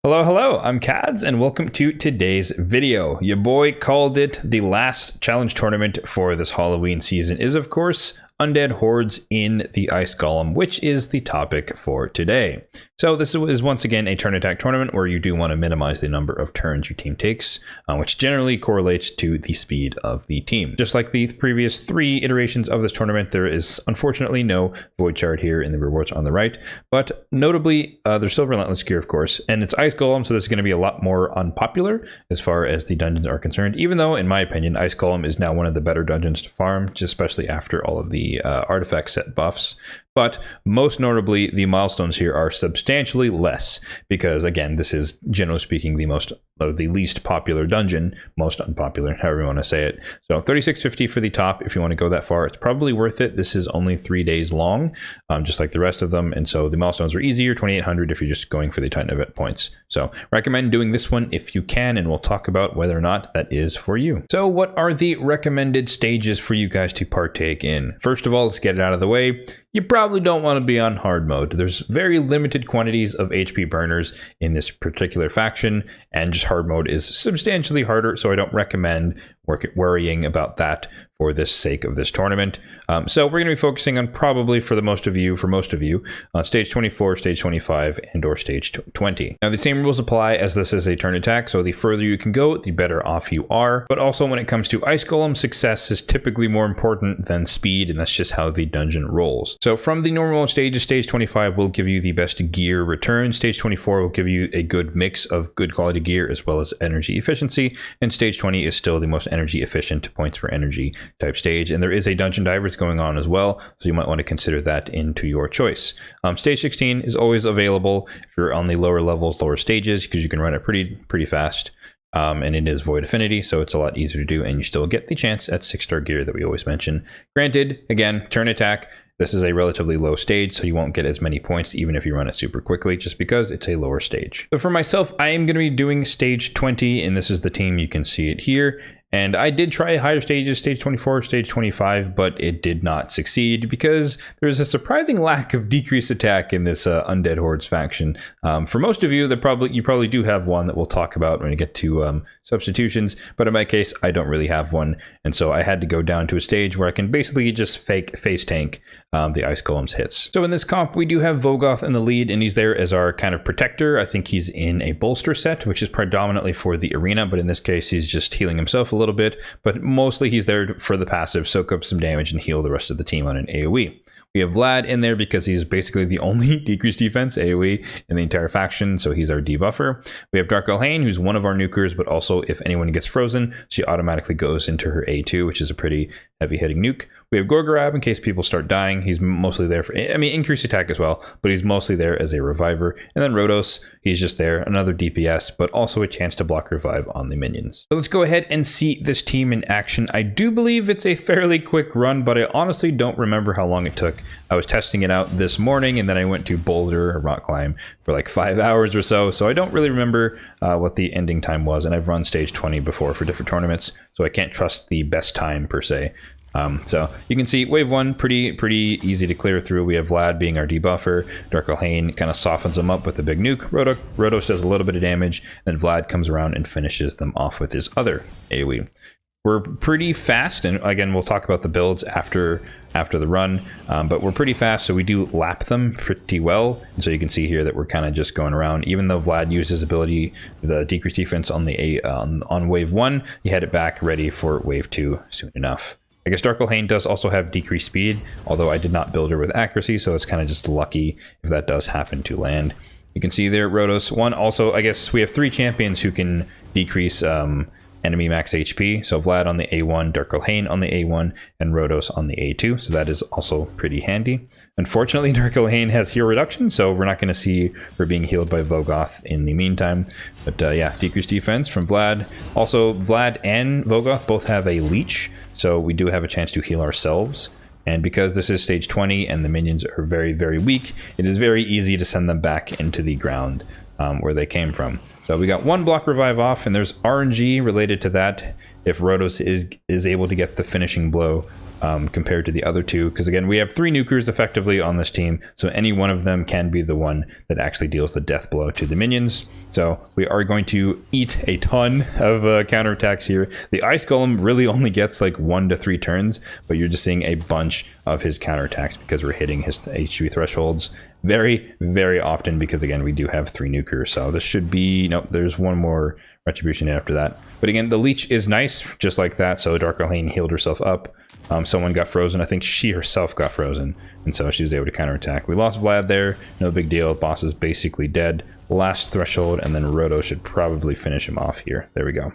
Hello, I'm Kads, and welcome to today's video. Your boy called it. The last challenge tournament for this Halloween season is, of course, Undead Hordes in the Ice Golem, which is the topic for today. So this is once again a turn attack tournament where you do want to minimize the number of turns your team takes, which generally correlates to the speed of the team. Just like the previous 3 iterations of this tournament, there is unfortunately no void shard here in the rewards on the right, but notably there's still Relentless gear, of course, and it's Ice Golem, so this is going to be a lot more unpopular as far as the dungeons are concerned, even though in my opinion Ice Golem is now one of the better dungeons to farm, just especially after all of the artifact set buffs. But most notably, the milestones here are substantially less because, again, this is generally speaking the least popular dungeon, most unpopular, however you want to say it. So 3650 for the top. If you want to go that far, it's probably worth it. This is only 3 days long, just like the rest of them, and so the milestones are easier. 2800 if you're just going for the Titan event points. So recommend doing this one if you can, and we'll talk about whether or not that is for you. So what are the recommended stages for you guys to partake in? First of all, let's get it out of the way. You probably don't want to be on hard mode. There's very limited quantities of HP burners in this particular faction, and just hard mode is substantially harder, so I don't recommend worrying about that for the sake of this tournament. So we're going to be focusing on probably for most of you, stage 24, stage 25, and or stage 20. Now the same rules apply as this is a turn attack, so the further you can go, the better off you are. But also when it comes to Ice Golem, success is typically more important than speed, and that's just how the dungeon rolls. So from the normal stages, stage 25 will give you the best gear return. Stage 24 will give you a good mix of good quality gear as well as energy efficiency, and stage 20 is still the most energy efficient points for energy type stage, and there is a dungeon divers going on as well, so you might want to consider that into your choice. Stage 16 is always available if you're on the lower levels, lower stages, because you can run it pretty fast. And it is void affinity, so it's a lot easier to do, and you still get the chance at 6-star gear that we always mention. Granted, again, turn attack, this is a relatively low stage, so you won't get as many points even if you run it super quickly, just because it's a lower stage. So for myself, I am going to be doing stage 20, and this is the team. You can see it here. And I did try higher stages, stage 24, stage 25, but it did not succeed because there's a surprising lack of decreased attack in this Undead Hordes faction. For most of you, you probably do have one that we'll talk about when we get to substitutions, but in my case, I don't really have one. And so I had to go down to a stage where I can basically just face tank the Ice Golem's hits. So in this comp, we do have Vogoth in the lead, and he's there as our kind of protector. I think he's in a bolster set, which is predominantly for the arena, but in this case, he's just healing himself a little bit, but mostly he's there for the passive, soak up some damage and heal the rest of the team on an AoE. We have Vlad in there because he's basically the only decreased defense AoE in the entire faction, so he's our debuffer. We have Dark Elhaine, who's one of our nukers, but also if anyone gets frozen, she automatically goes into her A2, which is a pretty heavy hitting nuke. We have Gorgorab in case people start dying. He's mostly there for, increased attack as well, but he's mostly there as a reviver. And then Rhodos, he's just there, another DPS, but also a chance to block revive on the minions. So let's go ahead and see this team in action. I do believe it's a fairly quick run, but I honestly don't remember how long it took. I was testing it out this morning, and then I went to Boulder or Rock Climb for like 5 hours or so I don't really remember what the ending time was, and I've run stage 20 before for different tournaments, so I can't trust the best time per se. So you can see wave 1 pretty easy to clear through. We have Vlad being our debuffer. Dark Elhaine kind of softens them up with a big nuke. Rhodos does a little bit of damage, then Vlad comes around and finishes them off with his other AoE. We're pretty fast, and again, we'll talk about the builds after the run, but we're pretty fast, so we do lap them pretty well. And so you can see here that we're kind of just going around. Even though Vlad used his ability, the decreased defense on the on wave 1, he had it back ready for wave 2 soon enough. I guess Dark Elhaine does also have decreased speed, although I did not build her with accuracy, so it's kind of just lucky if that does happen to land. You can see there, Rhodos. One also, I guess we have 3 champions who can decrease enemy max HP. So Vlad on the A1, Dark Elhaine on the A1, and Rhodos on the A2. So that is also pretty handy. Unfortunately, Dark Elhaine has heal reduction, so we're not going to see her being healed by Vogoth in the meantime. But yeah, decreased defense from Vlad. Also, Vlad and Vogoth both have a leech, so we do have a chance to heal ourselves. And because this is stage 20 and the minions are very, very weak, it is very easy to send them back into the ground where they came from. So we got 1 block revive off, and there's RNG related to that if Rhodos is able to get the finishing blow compared to the other two, because again, we have 3 nukers effectively on this team, so any one of them can be the one that actually deals the death blow to the minions. So we are going to eat a ton of counterattacks here. The Ice Golem really only gets like 1 to 3 turns, but you're just seeing a bunch of his counterattacks because we're hitting his HP thresholds very, very often, because again, we do have 3 nukers. So this should be, nope, there's 1 more retribution after that. But again, the leech is nice, just like that. So Dark Arlane healed herself up. Someone got frozen. I think she herself got frozen, and so she was able to counterattack. We lost Vlad there, no big deal. Boss is basically dead. Last threshold, and then Roto should probably finish him off here. There we go.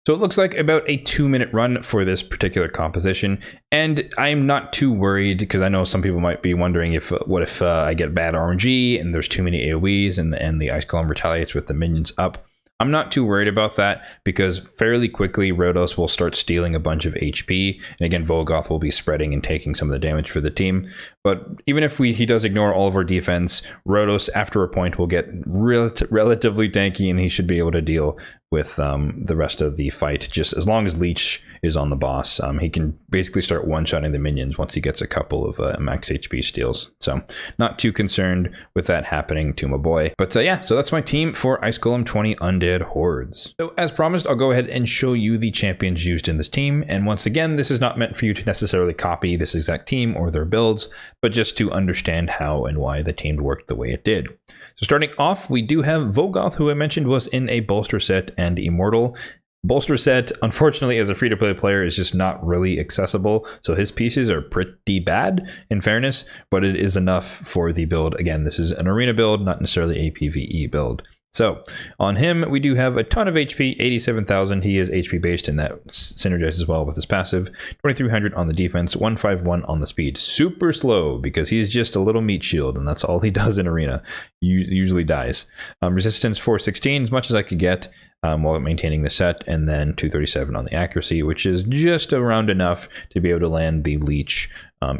So it looks like about a 2-minute run for this particular composition, and I'm not too worried, because I know some people might be wondering if what if I get bad RNG and there's too many AoEs and the Ice Golem retaliates with the minions up. I'm not too worried about that, because fairly quickly Rotos will start stealing a bunch of HP, and again Volgoth will be spreading and taking some of the damage for the team. But even if he does ignore all of our defense, Rotos after a point will get relatively tanky, and he should be able to deal with the rest of the fight, just as long as Leech is on the boss. He can basically start one-shotting the minions once he gets a couple of max HP steals. So not too concerned with that happening to my boy. But yeah, so that's my team for Ice Golem 20 Undead Hordes. So as promised, I'll go ahead and show you the champions used in this team. And once again, this is not meant for you to necessarily copy this exact team or their builds, but just to understand how and why the team worked the way it did. So starting off, we do have Volgoth, who I mentioned was in a bolster set and immortal. Bolster set, unfortunately, as a free-to-play player, is just not really accessible, so his pieces are pretty bad, in fairness, but it is enough for the build. Again, this is an arena build, not necessarily a PvE build. So on him, we do have a ton of HP, 87,000. He is HP based, and that synergizes well with his passive. 2,300 on the defense, 151 on the speed. Super slow, because he's just a little meat shield, and that's all he does in arena. Usually dies. Resistance 416, as much as I could get while maintaining the set, and then 237 on the accuracy, which is just around enough to be able to land the leech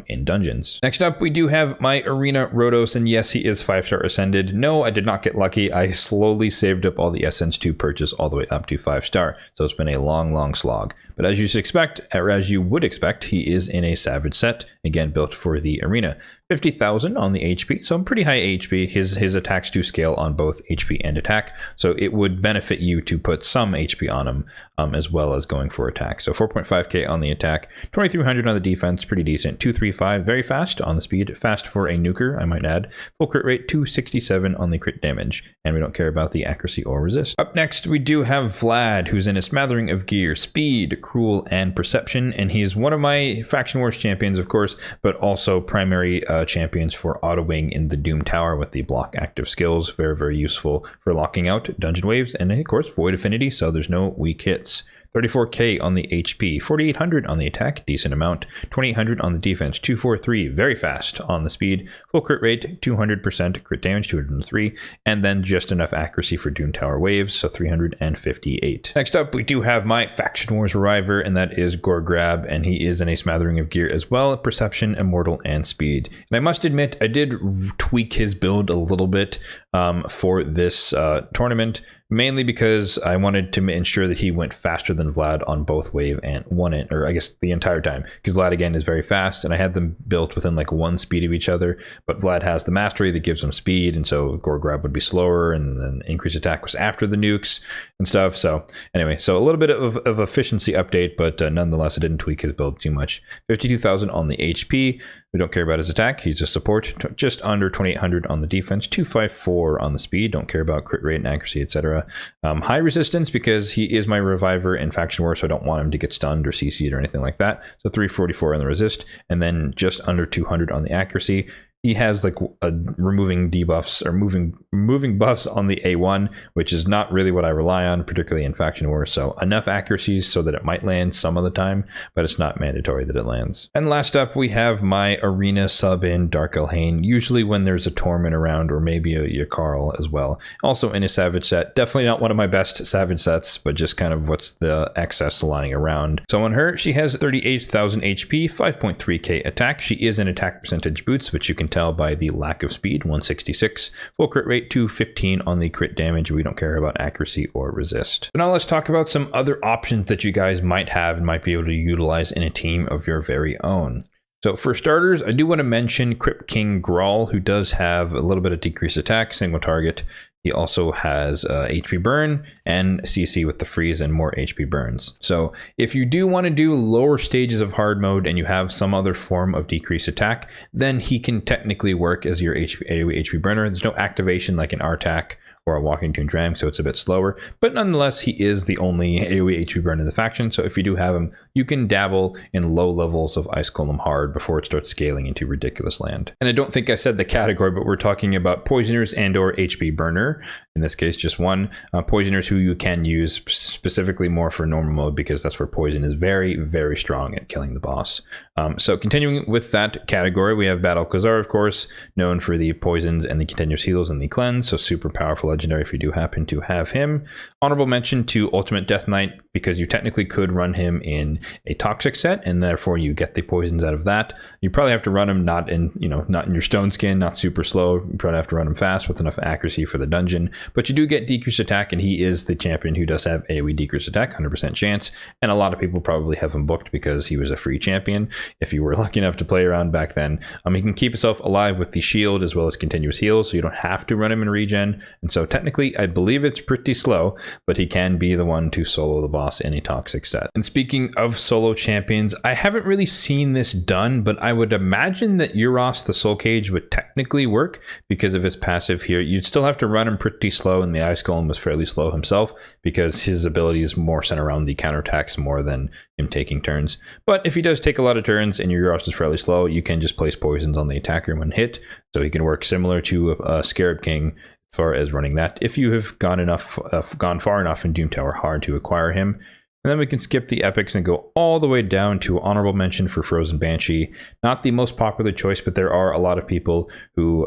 in dungeons. Next up, we do have my Arena Rotos, and yes, he is 5-star ascended. No, I did not get lucky. I slowly saved up all the essence to purchase all the way up to 5-star, so it's been a long slog. But as you should expect, or as you would expect, he is in a Savage set, again built for the arena. 50,000 on the HP, so pretty high HP. His attacks do scale on both HP and attack, so it would benefit you to put some HP on him, as well as going for attack. So 4.5k on the attack, 2,300 on the defense, pretty decent. 235, very fast on the speed, fast for a nuker, I might add. Full crit rate, 267 on the crit damage, and we don't care about the accuracy or resist. Up next, we do have Vlad, who's in a smattering of gear, speed, cruel, and perception, and he's one of my Faction Wars champions, of course, but also primary champions for auto-wing in the Doom Tower with the block active skills. Very useful for locking out dungeon waves, and of course void affinity, so there's no weak hits. 34k on the HP, 4,800 on the attack, decent amount, 2,800 on the defense, 243, very fast on the speed, full crit rate, 200% crit damage, 203, and then just enough accuracy for Doom Tower waves, so 358. Next up, we do have my Faction Wars River, and that is Gorgrab, and he is in a smattering of gear as well, perception, immortal, and speed. And I must admit, I did tweak his build a little bit for this tournament, mainly because I wanted to ensure that he went faster than Vlad on both wave and or I guess the entire time, because Vlad again is very fast, and I had them built within like 1 speed of each other, but Vlad has the mastery that gives him speed, and so Gorgrab would be slower, and then increased attack was after the nukes and stuff. So anyway, so a little bit of efficiency update, but nonetheless, I didn't tweak his build too much. 52,000 on the HP. We don't care about his attack. He's just support. Just under 2,800 on the defense. 254 on the speed. Don't care about crit rate and accuracy, etc. High resistance, because he is my reviver in Faction War, so I don't want him to get stunned or CC'd or anything like that. So 344 on the resist, and then just under 200 on the accuracy. He has like removing debuffs or moving buffs on the A1, which is not really what I rely on, particularly in Faction Wars. So enough accuracies so that it might land some of the time, but it's not mandatory that it lands. And last up, we have my arena sub in Dark Elhain, usually when there's a Torment around, or maybe a Yakarl as well. Also in a Savage set, definitely not one of my best Savage sets, but just kind of what's the excess lying around. So on her, she has 38,000 HP, 5.3k attack. She is in attack percentage boots, which you can tell by the lack of speed, 166, full crit rate, 215 on the crit damage. We don't care about accuracy or resist. So now let's talk about some other options that you guys might have and might be able to utilize in a team of your very own. So for starters, I do want to mention Crypt King Grawl, who does have a little bit of decreased attack, single target. He also has HP burn and CC with the freeze and more HP burns. So if you do want to do lower stages of hard mode and you have some other form of decreased attack, then he can technically work as your AoE HP burner. There's no activation like an R-Tac or a Walking Tomb Dram, so it's a bit slower. But nonetheless, he is the only AoE HP burn in the faction, so if you do have him, you can dabble in low levels of Ice Golem hard before it starts scaling into ridiculous land. And I don't think I said the category, but we're talking about Poisoners and or HP burner. In this case, just one. Poisoners who you can use specifically more for normal mode, because that's where poison is very, very strong at killing the boss. So continuing with that category, we have Battle Khazar, of course, known for the poisons and the continuous heals and the cleanse, so super powerful legendary if you do happen to have him. Honorable mention to Ultimate Death Knight, because you technically could run him in a toxic set, and therefore you get the poisons out of that. You probably have to run him not in your stone skin, not super slow. You probably have to run him fast with enough accuracy for the dungeon, but you do get decreased attack, and he is the champion who does have AoE decreased attack, 100% chance, and a lot of people probably have him booked because he was a free champion if you were lucky enough to play around back then. He can keep himself alive with the shield as well as continuous heals, so you don't have to run him in regen, and so technically I believe it's pretty slow, but he can be the one to solo the boss in a toxic set. And speaking of solo champions, I haven't really seen this done, but I would imagine that Euros the Soul Cage would technically work because of his passive here. You'd still have to run him pretty slow, and the Ice Golem was fairly slow himself because his ability is more centered around the counterattacks more than him taking turns. But if he does take a lot of turns and your Euros is fairly slow, you can just place poisons on the attacker when hit, so he can work similar to a Scarab King as far as running that if you have gone far enough in Doom Tower hard to acquire him. And then we can skip the epics and go all the way down to honorable mention for Frozen Banshee. Not the most popular choice, but there are a lot of people who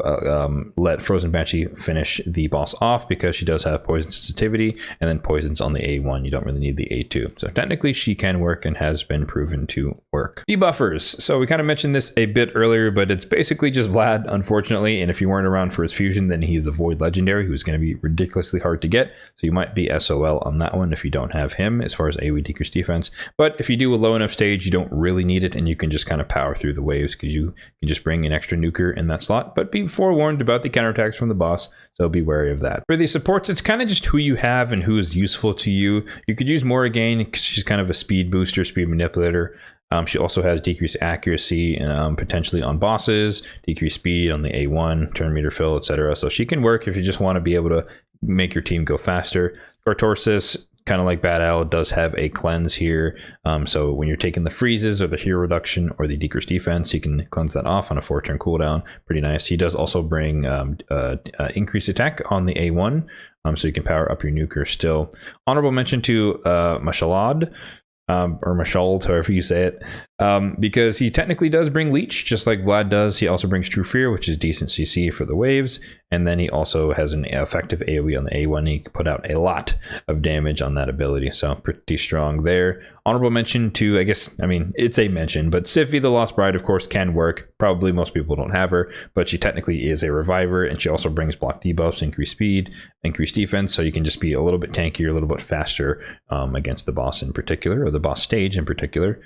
let Frozen Banshee finish the boss off because she does have poison sensitivity and then poisons on the A1. You don't really need the A2. So technically she can work and has been proven to work. Debuffers. So we kind of mentioned this a bit earlier, but it's basically just Vlad, unfortunately. And if you weren't around for his fusion, then he's a Void Legendary who's going to be ridiculously hard to get. So you might be SOL on that one if you don't have him as far as AoE decrease defense. But if you do a low enough stage, you don't really need it, and you can just kind of power through the waves because you can just bring an extra nuker in that slot. But be forewarned about the counterattacks from the boss, so be wary of that. For the supports, it's kind of just who you have and who is useful to you. You could use Morrigan because she's kind of a speed booster, speed manipulator. She also has decreased accuracy potentially on bosses, decreased speed on the A1, turn meter fill, etc. So she can work if you just want to be able to make your team go faster. Spartorsis, kind of like Bad Owl, does have a cleanse here. So when you're taking the freezes or the hero reduction or the decreased defense, you can cleanse that off on a 4-turn cooldown. Pretty nice. He does also bring increased attack on the A1, so you can power up your nuker still. Honorable mention to Mashalad. Or Mashald, however you say it, because he technically does bring Leech, just like Vlad does. He also brings True Fear, which is decent CC for the waves, and then he also has an effective AoE on the A1. He can put out a lot of damage on that ability, so pretty strong there. Honorable mention to, it's a mention, but Siphi the Lost Bride, of course, can work. Probably most people don't have her, but she technically is a reviver, and she also brings block debuffs, increased speed, increased defense, so you can just be a little bit tankier, a little bit faster against the boss in particular, or the boss stage in particular.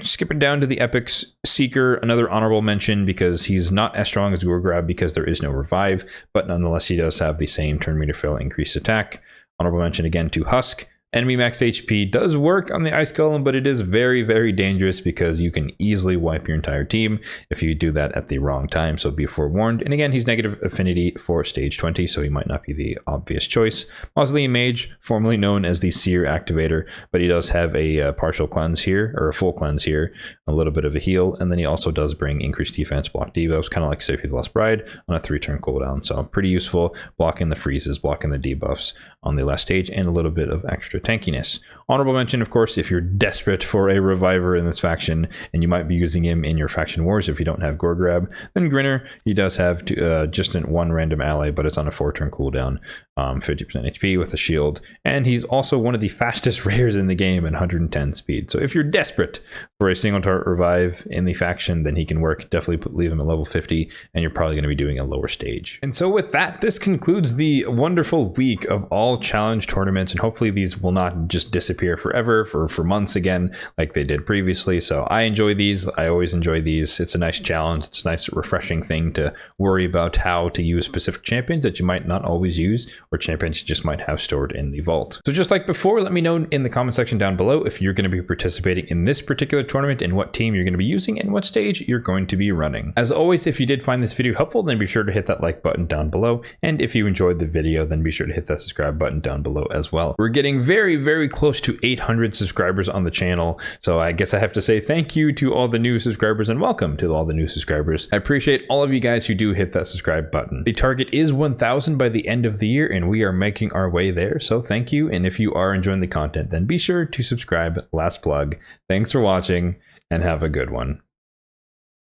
Skipping down to the Epics, Seeker, another honorable mention because he's not as strong as Gorgrab because there is no revive, but nonetheless he does have the same turn meter fill, increased attack. Honorable mention again to Husk. Enemy max HP does work on the Ice Golem, but it is very, very dangerous because you can easily wipe your entire team if you do that at the wrong time, so be forewarned. And again, he's negative affinity for stage 20, so he might not be the obvious choice. Mausoleum Mage, formerly known as the Seer Activator, but he does have a partial cleanse here, or a full cleanse here, a little bit of a heal, and then he also does bring increased defense, block debuffs, kind of like Siphi the Lost Bride on a 3-turn cooldown, so pretty useful, blocking the freezes, blocking the debuffs on the last stage, and a little bit of extra tankiness. Honorable mention, of course, if you're desperate for a reviver in this faction, and you might be using him in your faction wars if you don't have Gorgrab, then Grinner, he does have just one random ally, but it's on a 4-turn cooldown, 50% HP with a shield, and he's also one of the fastest rares in the game at 110 speed. So if you're desperate for a single target revive in the faction, then he can work. Definitely leave him at level 50, and you're probably going to be doing a lower stage. And so with that, this concludes the wonderful week of all challenge tournaments, and hopefully these will not just disappear forever for months again like they did previously. So I enjoy these. I always enjoy these. It's a nice challenge. It's a nice refreshing thing to worry about how to use specific champions that you might not always use, or champions you just might have stored in the vault. So just like before, let me know in the comment section down below if you're going to be participating in this particular tournament and what team you're going to be using and what stage you're going to be running. As always, if you did find this video helpful, then be sure to hit that like button down below. And if you enjoyed the video, then be sure to hit that subscribe button down below as well. We're getting very, very close to 800 subscribers on the channel. So I guess I have to say thank you to all the new subscribers and welcome to all the new subscribers. I appreciate all of you guys who do hit that subscribe button. The target is 1,000 by the end of the year, and we are making our way there. So thank you. And if you are enjoying the content, then be sure to subscribe. Last plug. Thanks for watching and have a good one.